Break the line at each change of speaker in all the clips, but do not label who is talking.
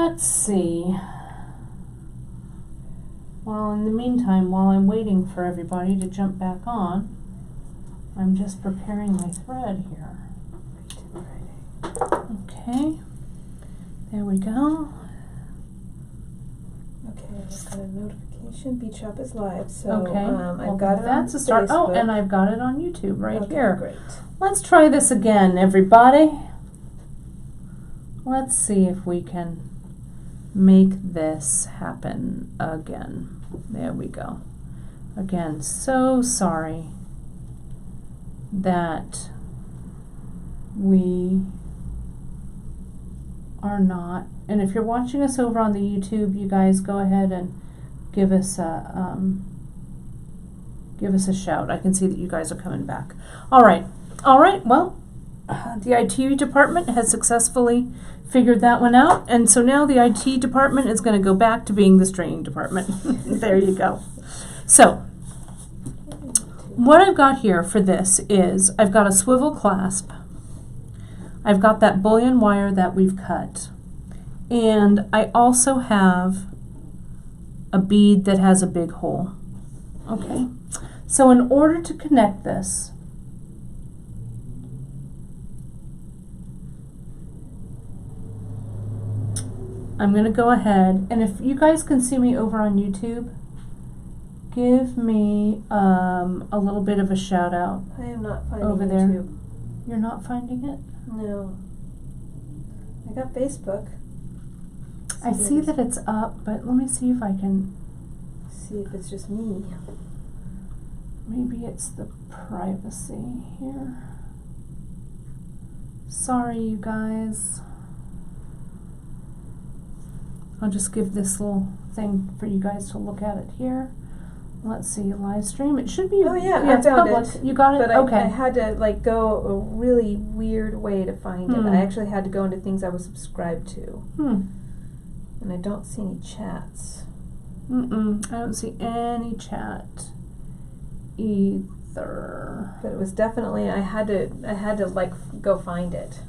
let's see. Well, in the meantime, while I'm waiting for everybody to jump back on, I'm just preparing my thread here. Okay, there we go.
Okay, I've got a notification. Beat Shop is live, so
Okay,
I've got it
that's
on
a start.
Facebook.
Oh, and I've got it on YouTube right
Okay,
here.
Great.
Let's try this again, everybody. Let's see if we can make this happen again. There we go. Again, so sorry that we are not. And if you're watching us over on the YouTube, you guys go ahead and give us a shout. I can see that you guys are coming back. All right. Well, the IT department has successfully figured that one out, and so now the IT department is going to go back to being the stringing department. There you go. So what I've got here for this is I've got a swivel clasp. I've got that bullion wire that we've cut, and I also have a bead that has a big hole. Okay, so in order to connect this, I'm going to go ahead, and if you guys can see me over on YouTube, give me a little bit of a shout out.
I am not finding
over
YouTube.
there. You're not finding it?
No. I got Facebook.
I see that it's up, but let me see if I can.
See if it's just me.
Maybe it's the privacy here. Sorry, you guys. I'll just give this little thing for you guys to look at it here. Let's see, live stream. It should be.
Oh yeah, I found
public.
it.
You got it?
But
okay.
I had to like go a really weird way to find it.
Hmm.
I actually had to go into things I was subscribed to. And I don't see any chats.
I don't see any chat either.
But it was definitely I had to like go find it.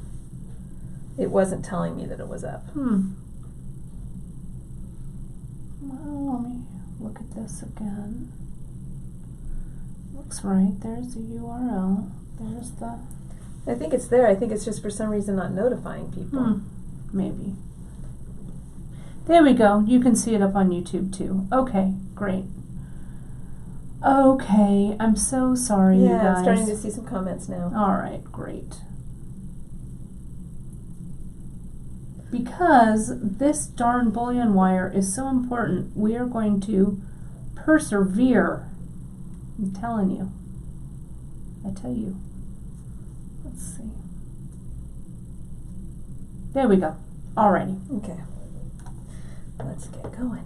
It wasn't telling me that it was up.
Well, let me look at this again. Looks right. There's the URL. There's the.
I think it's there. I think it's just for some reason not notifying people.
Maybe. There we go. You can see it up on YouTube too. Okay, great. Okay, I'm so sorry, you guys.
Yeah, I'm starting to see some comments now.
All right, great. Because this darn bullion wire is so important, we are going to persevere. I'm telling you. I tell you. Let's see. There we go. Alrighty.
Okay. Let's get going.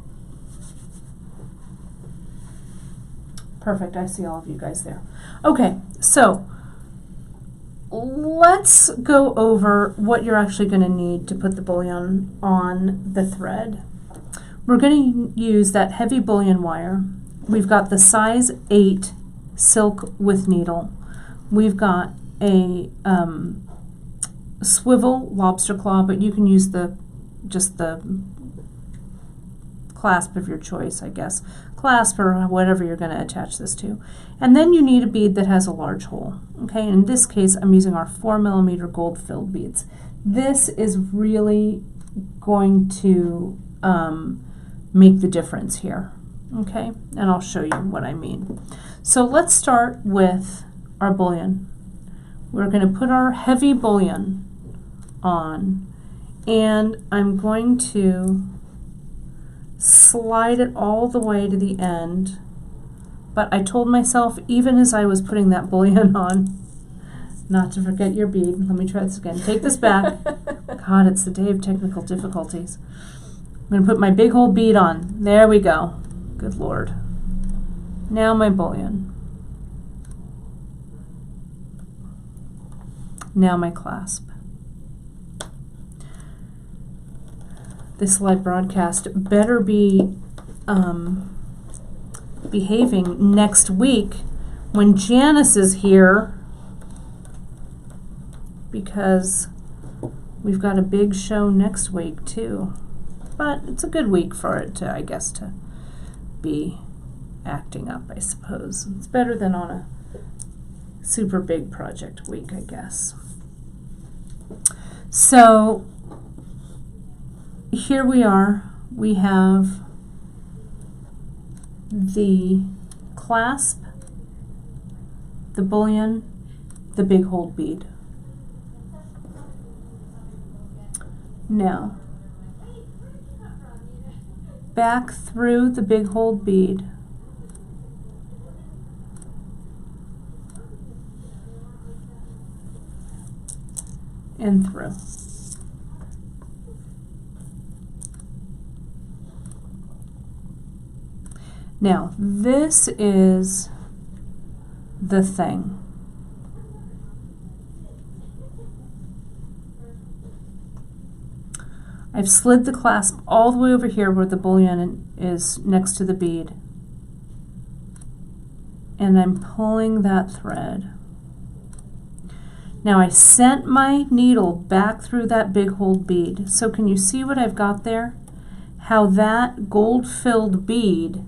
Perfect. I see all of you guys there. Okay, so let's go over what you're actually going to need to put the bullion on the thread. We're going to use that heavy bullion wire. We've got the size 8 silk with needle. We've got a swivel lobster claw, but you can use just the clasp of your choice, I guess. Clasp or whatever you're going to attach this to. And then you need a bead that has a large hole. Okay, in this case I'm using our 4mm gold filled beads. This is really going to make the difference here. Okay, and I'll show you what I mean. So let's start with our bullion. We're going to put our heavy bullion on, and I'm going to slide it all the way to the end. But I told myself, even as I was putting that bullion on, not to forget your bead. Let me try this again. Take this back. God, it's the day of technical difficulties. I'm going to put my big hole bead on. There we go. Good Lord. Now my bullion. Now my clasp. This live broadcast better be behaving next week when Janice is here, because we've got a big show next week too. but it's a good week for it to, I guess, to be acting up, I suppose. It's better than on a super big project week, I guess. So here we are. We have the clasp, the bullion, the big hold bead. Now, back through the big hold bead, and through. Now, this is the thing. I've slid the clasp all the way over here where the bullion is next to the bead. And I'm pulling that thread. Now I sent my needle back through that big hold bead. So can you see what I've got there? How that gold-filled bead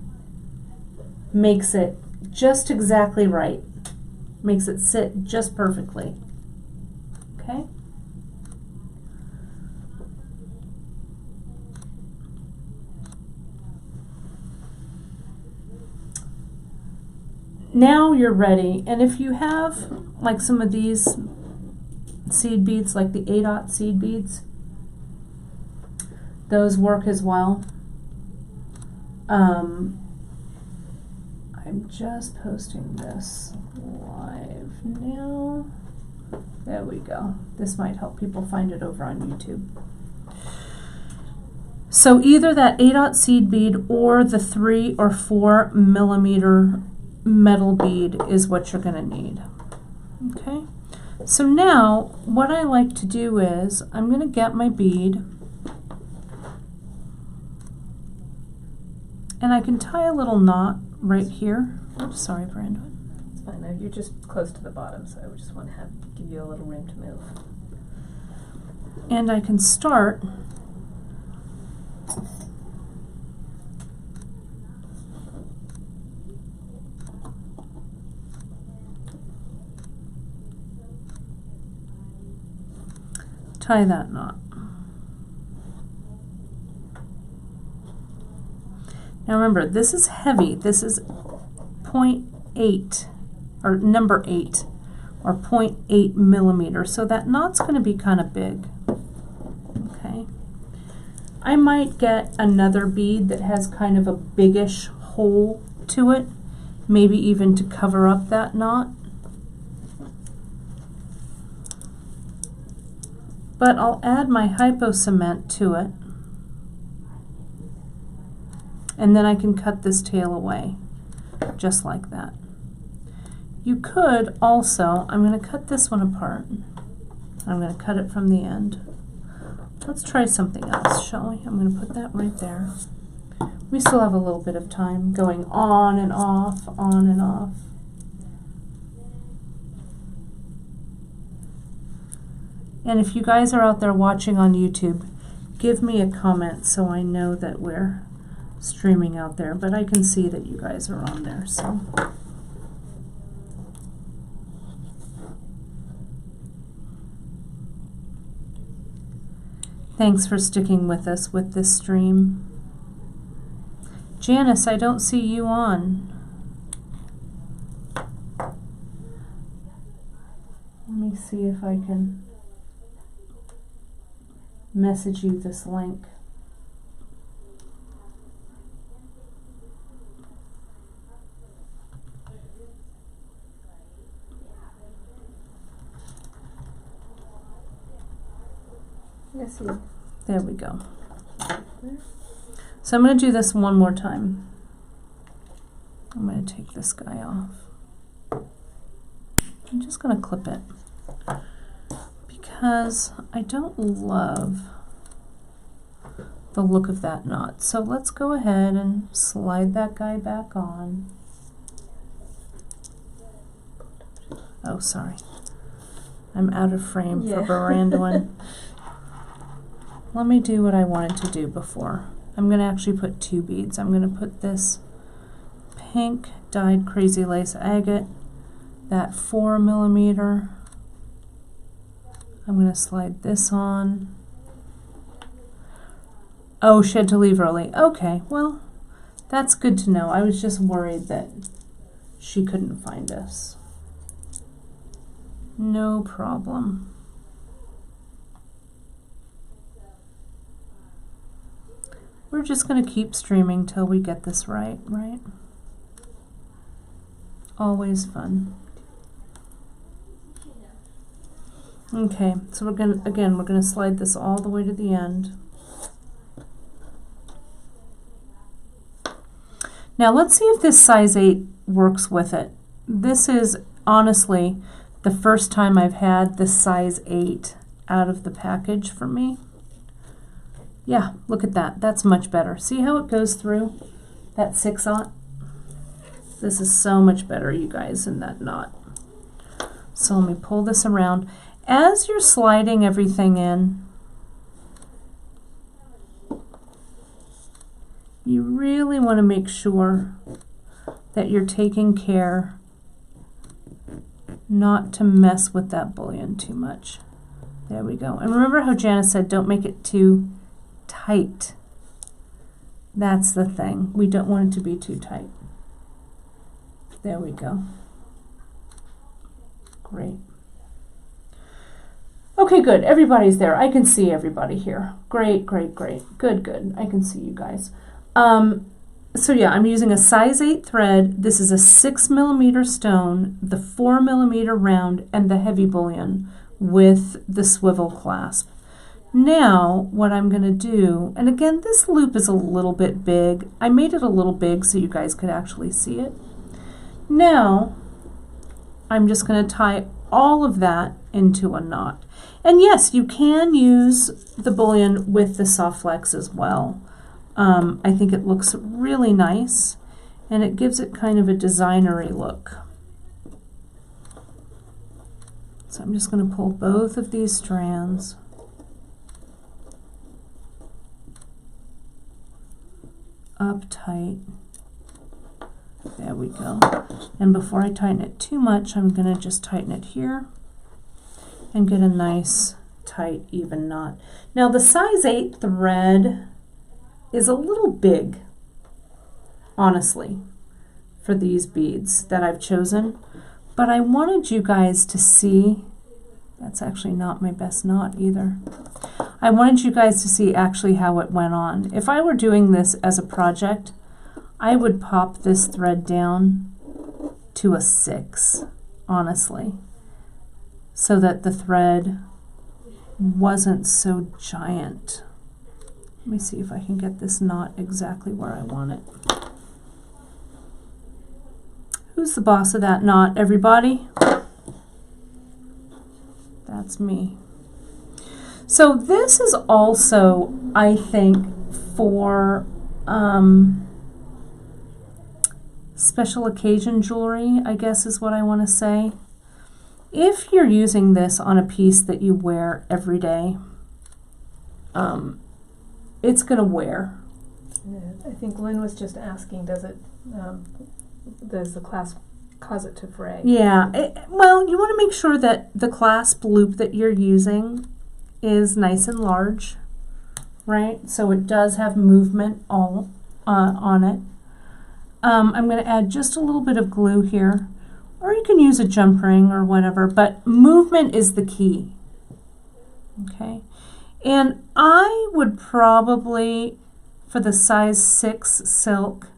makes it just exactly right. Makes it sit just perfectly. Okay? Now you're ready, and if you have like some of these seed beads, like the 8/0 seed beads, those work as well. I'm just posting this live now. There we go. This might help people find it over on YouTube. So either that 8/0 seed bead or the 3 or 4 millimeter metal bead is what you're going to need. Okay, so now what I like to do is I'm going to get my bead and I can tie a little knot right here. Oops, sorry, Brandon.
It's fine. No, you're just close to the bottom, so I just want to give you a little room to move.
And I can start tie that knot. Now remember, this is heavy. This is 0.8 or number 8 or 0.8 millimeter. So that knot's going to be kind of big. Okay. I might get another bead that has kind of a biggish hole to it, maybe even to cover up that knot. But I'll add my hypo cement to it, and then I can cut this tail away, just like that. You could also, I'm going to cut this one apart. I'm going to cut it from the end. Let's try something else, shall we? I'm going to put that right there. We still have a little bit of time going on and off, on and off. And if you guys are out there watching on YouTube, give me a comment so I know that we're streaming out there. But I can see that you guys are on there, so. Thanks for sticking with us with this stream. Janice, I don't see you on. Let me see if I can message you this link.
Yes,
there we go. So I'm going to do this one more time. I'm going to take this guy off. I'm just going to clip it because I don't love the look of that knot. So let's go ahead and slide that guy back on. Oh, sorry. I'm out of frame for Barandwin. let me do what I wanted to do before. I'm going to actually put 2 beads. I'm going to put this pink dyed crazy lace agate, that 4 millimeter. I'm going to slide this on. Oh, she had to leave early. Okay, well, that's good to know. I was just worried that she couldn't find us. No problem. We're just going to keep streaming till we get this right? Always fun. Okay, so we're going to slide this all the way to the end. Now let's see if this size 8 works with it. This is honestly the first time I've had this size 8 out of the package for me. Yeah, look at that. That's much better. See how it goes through that 6/0? This is so much better, you guys, than that knot. So let me pull this around. As you're sliding everything in, you really want to make sure that you're taking care not to mess with that bullion too much. There we go. And remember how Janice said, don't make it too tight. That's the thing. We don't want it to be too tight. There we go. Great. Okay, good. Everybody's there. I can see everybody here. Great, great, great. Good, good. I can see you guys. So yeah, I'm using a size 8 thread. This is a 6 millimeter stone, the 4 millimeter round, and the heavy bullion with the swivel clasp. Now, what I'm going to do, and again, this loop is a little bit big. I made it a little big so you guys could actually see it. Now, I'm just going to tie all of that into a knot. And yes, you can use the bullion with the soft flex as well. I think it looks really nice, and it gives it kind of a designery look. So I'm just going to pull both of these strands up tight. There we go. And before I tighten it too much, I'm going to just tighten it here and get a nice, tight, even knot. Now the size 8 thread is a little big, honestly, for these beads that I've chosen, but I wanted you guys to see, that's actually not my best knot either. I wanted you guys to see actually how it went on. If I were doing this as a project, I would pop this thread down to a 6, honestly, so that the thread wasn't so giant. Let me see if I can get this knot exactly where I want it. Who's the boss of that knot, everybody? That's me. So this is also, I think, for special occasion jewelry, I guess is what I want to say. If you're using this on a piece that you wear every day, it's going to wear.
Yeah, I think Lynn was just asking, does the clasp cause it to fray?
Yeah, well, you want to make sure that the clasp loop that you're using is nice and large, right? So it does have movement all on it. I'm going to add just a little bit of glue here, or you can use a jump ring or whatever, but movement is the key, okay? And I would probably, for the size 6 silk,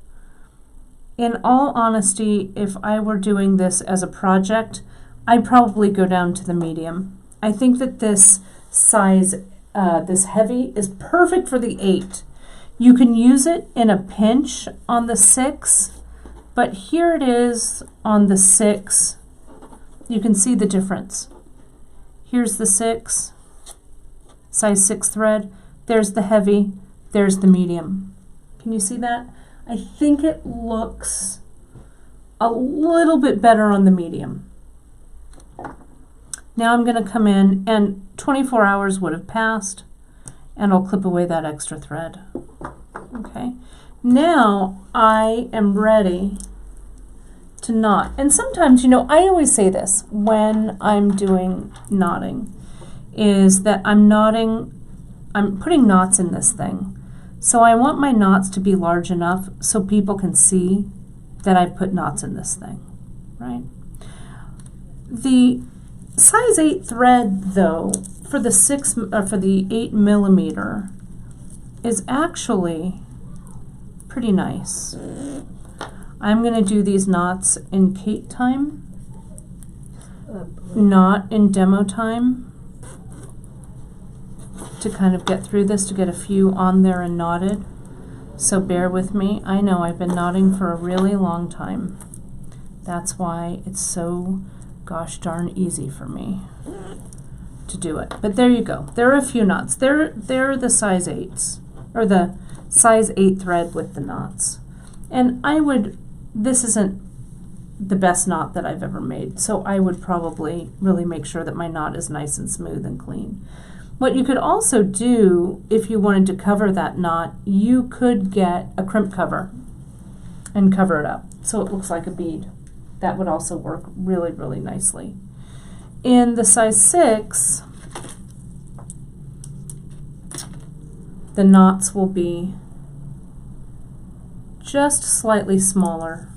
in all honesty, if I were doing this as a project, I'd probably go down to the medium. I think that this size, this heavy, is perfect for the 8. You can use it in a pinch on the 6, but here it is on the 6. You can see the difference. Here's the 6, size 6 thread. There's the heavy. There's the medium. Can you see that? I think it looks a little bit better on the medium. Now I'm going to come in, and 24 hours would have passed, and I'll clip away that extra thread. Okay, now I am ready to knot. And sometimes, you know, I always say this when I'm doing knotting, is that I'm putting knots in this thing. So I want my knots to be large enough so people can see that I put knots in this thing, right? The size 8 thread, though, for the 8 millimeter is actually pretty nice. I'm going to do these knots in Kate time, not in demo time, to kind of get through this, to get a few on there and knotted. So bear with me. I know I've been knotting for a really long time. That's why it's so gosh darn easy for me to do it. But there you go. There are a few knots. They're the size 8s, or the size 8 thread with the knots. And this isn't the best knot that I've ever made, so I would probably really make sure that my knot is nice and smooth and clean. What you could also do, if you wanted to cover that knot, you could get a crimp cover and cover it up so it looks like a bead. That would also work really, really nicely. In the size 6, the knots will be just slightly smaller,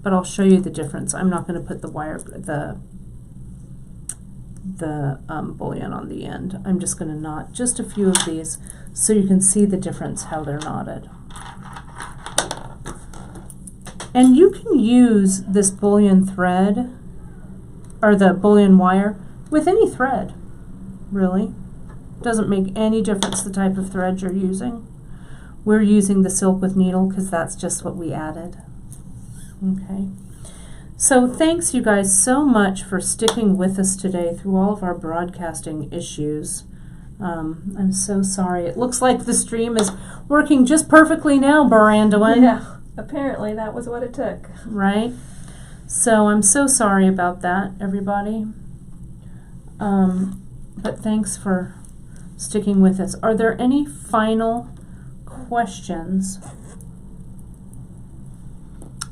but I'll show you the difference. I'm not going to put the bullion on the end. I'm just going to knot just a few of these so you can see the difference how they're knotted. And you can use this bullion thread, or the bullion wire, with any thread, really. Doesn't make any difference the type of thread you're using. We're using the silk with needle because that's just what we added. Okay. So thanks you guys so much for sticking with us today through all of our broadcasting issues. I'm so sorry. It looks like the stream is working just perfectly now, Brandywin.
Yeah, apparently that was what it took.
Right? So I'm so sorry about that, everybody. But thanks for sticking with us. Are there any final questions?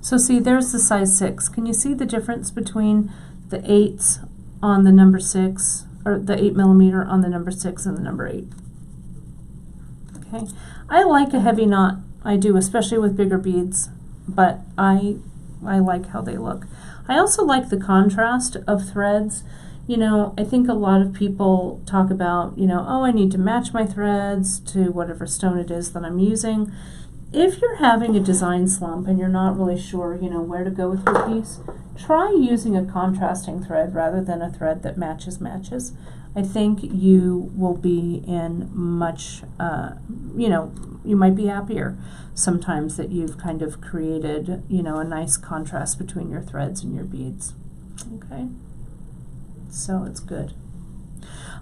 So see, there's the size 6. Can you see the difference between the 8s on the number 6, or the 8 millimeter on the number 6 and the number 8? Okay. I like a heavy knot. I do, especially with bigger beads, but I like how they look. I also like the contrast of threads. You know, I think a lot of people talk about, you know, oh, I need to match my threads to whatever stone it is that I'm using. If you're having a design slump and you're not really sure, you know, where to go with your piece, try using a contrasting thread rather than a thread that matches. I think you will be in much, you know, you might be happier sometimes that you've kind of created, you know, a nice contrast between your threads and your beads. Okay, so it's good.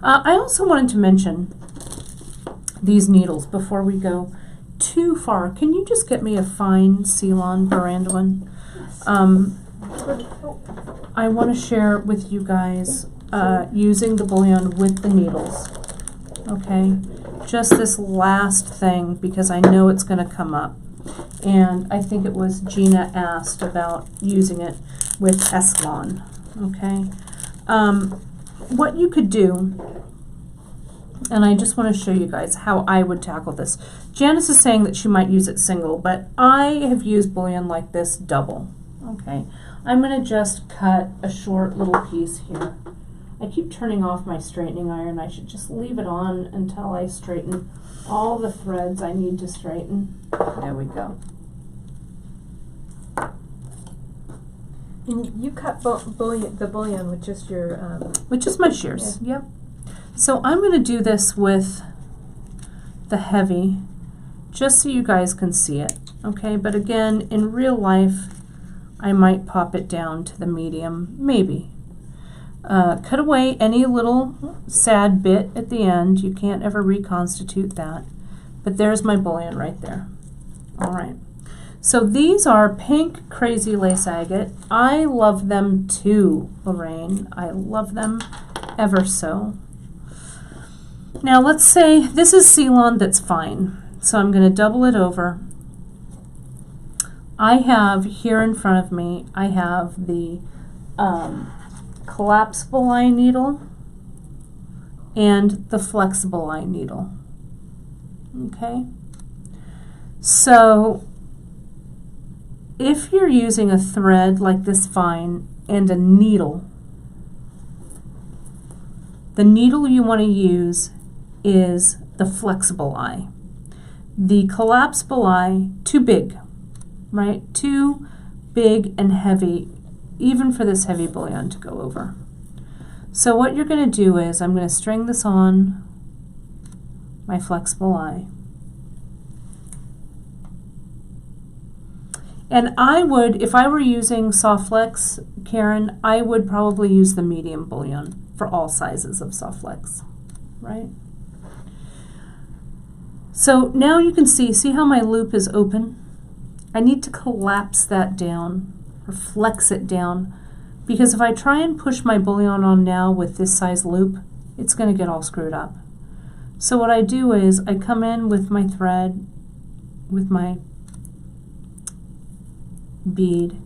I also wanted to mention these needles before we go too far. Can you just get me a fine Ceylon Brandywin? I want to share with you guys using the bullion with the needles. Okay, just this last thing because I know it's going to come up, and I think it was Gina asked about using it with Escalon. Okay, what you could do, and I just want to show you guys how I would tackle this. Janice is saying that she might use it single, but I have used bullion like this double. Okay, I'm going to just cut a short little piece here. I keep turning off my straightening iron. I should just leave it on until I straighten all the threads I need to straighten. There we go.
And you cut the bullion with just your...
with just my shears, yeah. Yep. So I'm going to do this with the heavy, just so you guys can see it, okay? But again, in real life, I might pop it down to the medium, maybe. Cut away any little sad bit at the end. You can't ever reconstitute that. But there's my bullion right there. All right. So these are pink crazy lace agate. I love them too, Lorraine. I love them ever so. Now let's say this is Ceylon that's fine. So I'm going to double it over. I have here in front of me, I have the collapsible eye needle and the flexible eye needle. Okay? So if you're using a thread like this fine and a needle, the needle you want to use is the flexible eye. The collapsible eye, too big, right? Too big and heavy, even for this heavy bullion to go over. So what you're going to do is I'm going to string this on my flexible eye. And I would, if I were using soft flex, Karen, I would probably use the medium bullion for all sizes of soft flex, right? So now you can see how my loop is open? I need to collapse that down or flex it down, because if I try and push my bullion on now with this size loop, it's going to get all screwed up. So what I do is I come in with my thread, with my bead,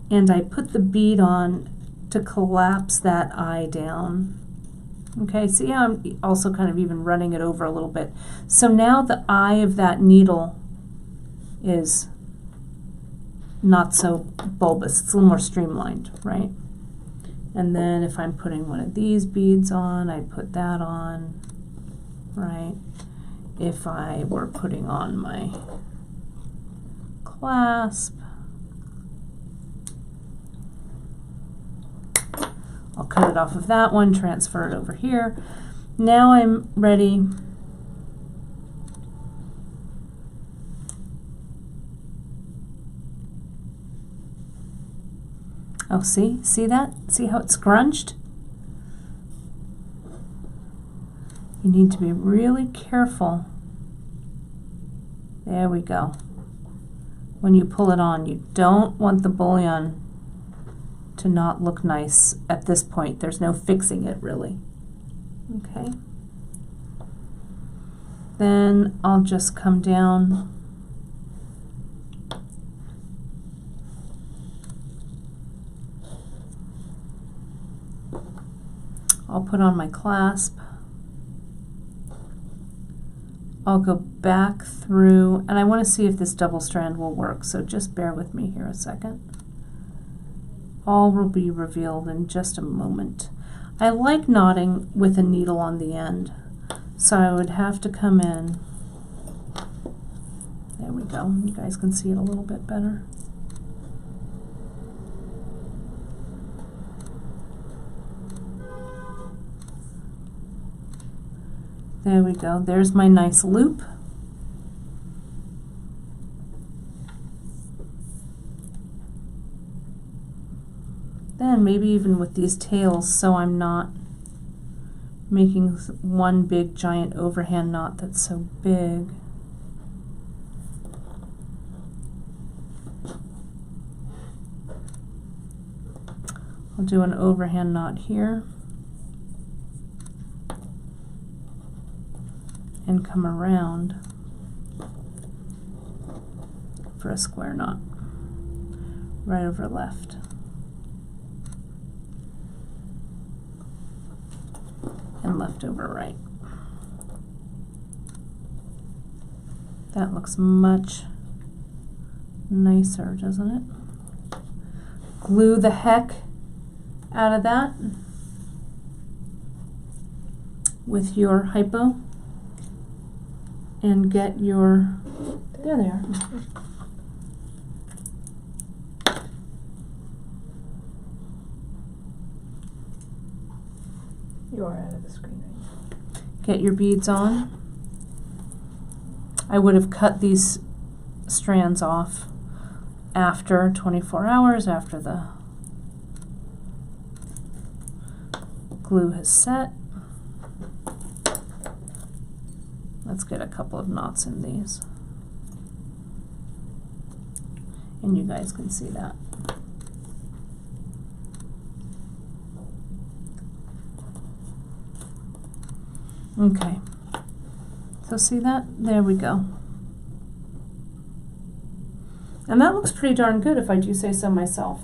and I put the bead on to collapse that eye down. Okay, see how I'm also kind of even running it over a little bit. So now the eye of that needle is not so bulbous, it's a little more streamlined, right? And then if I'm putting one of these beads on, I put that on, right? If I were putting on my clasp, I'll cut it off of that one, transfer it over here. Now I'm ready oh, see that? See how it's scrunched? You need to be really careful. There we go. When you pull it on, you don't want the bullion to not look nice at this point. There's no fixing it really. Okay. Then I'll just come down I'll put on my clasp. I'll go back through, and I want to see if this double strand will work, so just bear with me here a second. All will be revealed in just a moment. I like knotting with a needle on the end, so I would have to come in. There we go. You guys can see it a little bit better. There we go. There's my nice loop. Then maybe even with these tails, so I'm not making one big giant overhand knot that's so big. I'll do an overhand knot here and come around for a square knot right over left. And left over right. That looks much nicer, doesn't it? Glue the heck out of that with your hypo and get your, there they are.
You are out of the screen right now.
Get your beads on. I would have cut these strands off after 24 hours, after the glue has set. Let's get a couple of knots in these. And you guys can see that. Okay. So see that? There we go. And that looks pretty darn good if I do say so myself.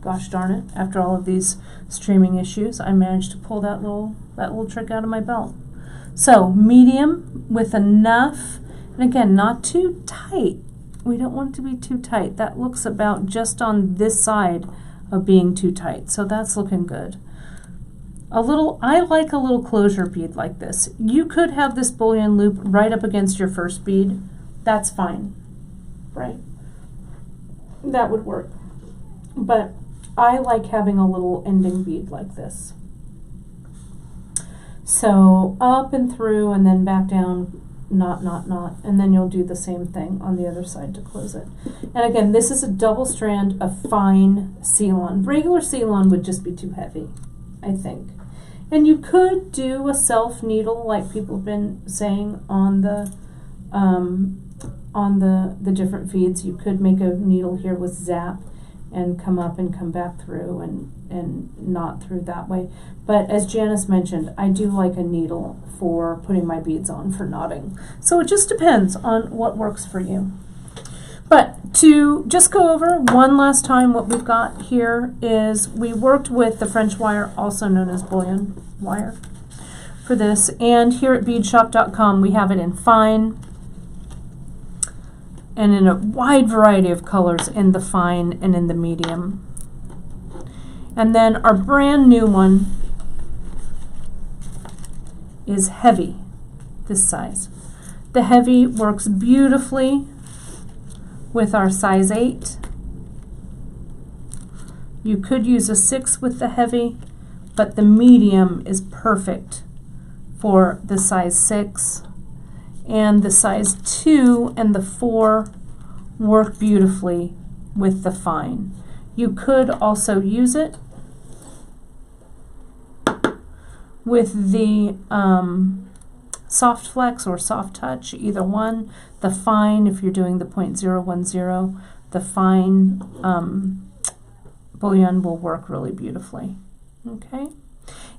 Gosh darn it, after all of these streaming issues, I managed to pull that little trick out of my belt. So, medium with enough, and again, not too tight. We don't want it to be too tight. That looks about just on this side of being too tight, so that's looking good. I like a little closure bead like this. You could have this bullion loop right up against your first bead. That's fine, right? That would work. But I like having a little ending bead like this. So up and through and then back down, knot, and then you'll do the same thing on the other side to close it. And again, this is a double strand of fine seal-on. Regular seal-on would just be too heavy, I think. And you could do a self needle like people have been saying on the different feeds. You could make a needle here with zap and come up and come back through and knot through that way. But as Janice mentioned, I do like a needle for putting my beads on for knotting. So it just depends on what works for you. But to just go over one last time, what we've got here is we worked with the French wire, also known as bullion wire, for this. And here at beadshop.com, we have it in fine and in a wide variety of colors in the fine and in the medium. And then our brand new one is heavy, this size. The heavy works beautifully with our size 8. You could use a 6 with the heavy, but the medium is perfect for the size 6. And the size 2 and the 4 work beautifully with the fine. You could also use it with the soft flex or soft touch, either one. The fine, if you're doing the 0.010, the fine bullion will work really beautifully. Okay,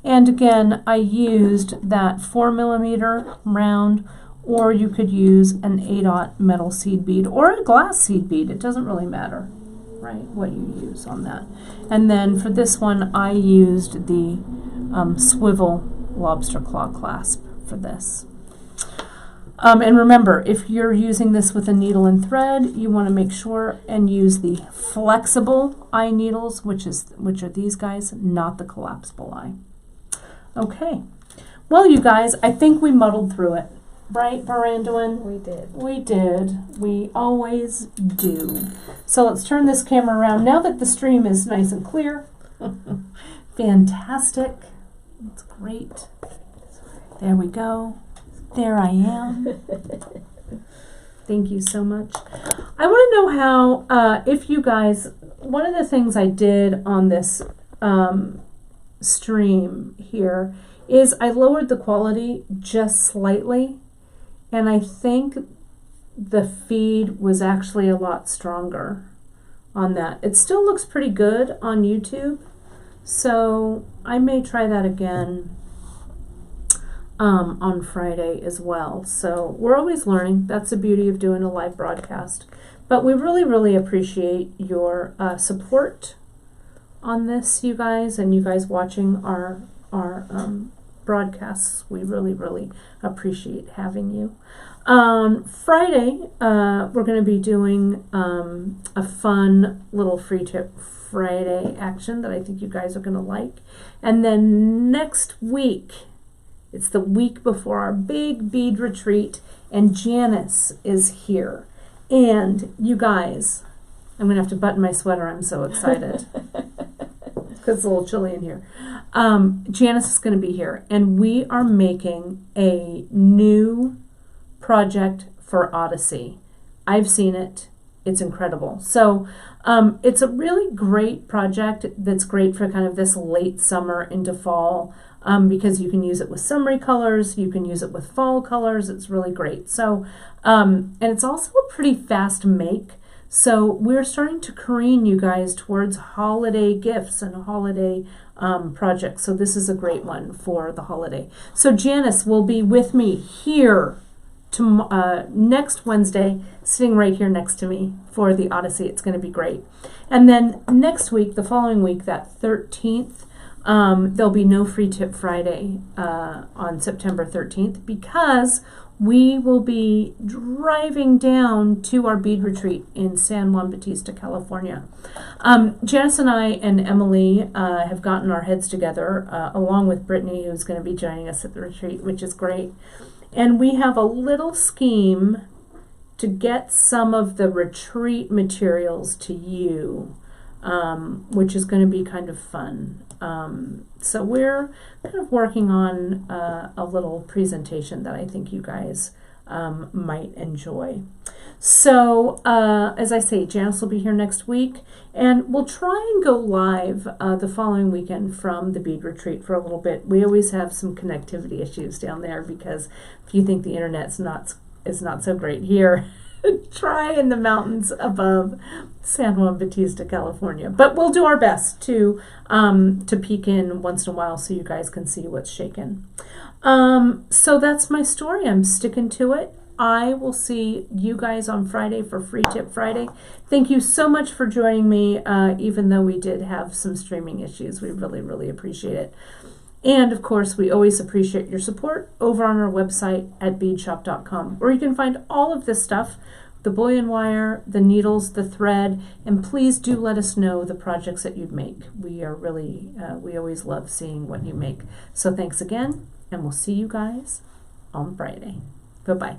and again, I used that 4mm round, or you could use an 8/0 metal seed bead or a glass seed bead. It doesn't really matter, right, what you use on that. And then for this one, I used the swivel lobster claw clasp for this. And remember, if you're using this with a needle and thread, you want to make sure and use the flexible eye needles, which are these guys, not the collapsible eye. Okay. Well, you guys, I think we muddled through it. Right, Mirandwin?
We did.
We did. We always do. So let's turn this camera around now that the stream is nice and clear. Fantastic. That's great. There we go. There I am. Thank you so much. I want to know how, if you guys, one of the things I did on this stream here is I lowered the quality just slightly. And I think the feed was actually a lot stronger on that. It still looks pretty good on YouTube, so I may try that again on Friday as well. So we're always learning. That's the beauty of doing a live broadcast. But we really, really appreciate your support on this, you guys, and you guys watching our broadcasts. We really, really appreciate having you. Friday, we're going to be doing a fun little free tip Friday action that I think you guys are going to like. And then next week, it's the week before our big bead retreat, and Janice is here. And you guys, I'm going to have to button my sweater. I'm so excited. Because it's a little chilly in here. Janice is going to be here, and we are making a new project for Odyssey. I've seen it. It's incredible. So it's a really great project that's great for kind of this late summer into fall, because you can use it with summery colors, you can use it with fall colors. It's really great. So, and it's also a pretty fast make. So we're starting to careen you guys towards holiday gifts and holiday project. So this is a great one for the holiday. So Janice will be with me here next Wednesday, sitting right here next to me for the Odyssey. It's going to be great. And then next week, the following week, that 13th, there'll be no Free Tip Friday on September 13th because we will be driving down to our bead retreat in San Juan Bautista, California. Janice and I and Emily have gotten our heads together, along with Brittany, who's going to be joining us at the retreat, which is great. And we have a little scheme to get some of the retreat materials to you, which is going to be kind of fun. So we're kind of working on a little presentation that I think you guys might enjoy. So as I say, Janice will be here next week, and we'll try and go live the following weekend from the bead retreat for a little bit. We always have some connectivity issues down there because if you think the internet's is not so great here, try in the mountains above San Juan Bautista, California. But we'll do our best to peek in once in a while so you guys can see what's shaking. So that's my story. I'm sticking to it. I will see you guys on Friday for Free Tip Friday. Thank you so much for joining me, even though we did have some streaming issues. We really, really appreciate it. And of course, we always appreciate your support over on our website at beadshop.com, where you can find all of this stuff, the bullion wire, the needles, the thread, and please do let us know the projects that you'd make. We are really, we always love seeing what you make. So thanks again, and we'll see you guys on Friday. Bye-bye.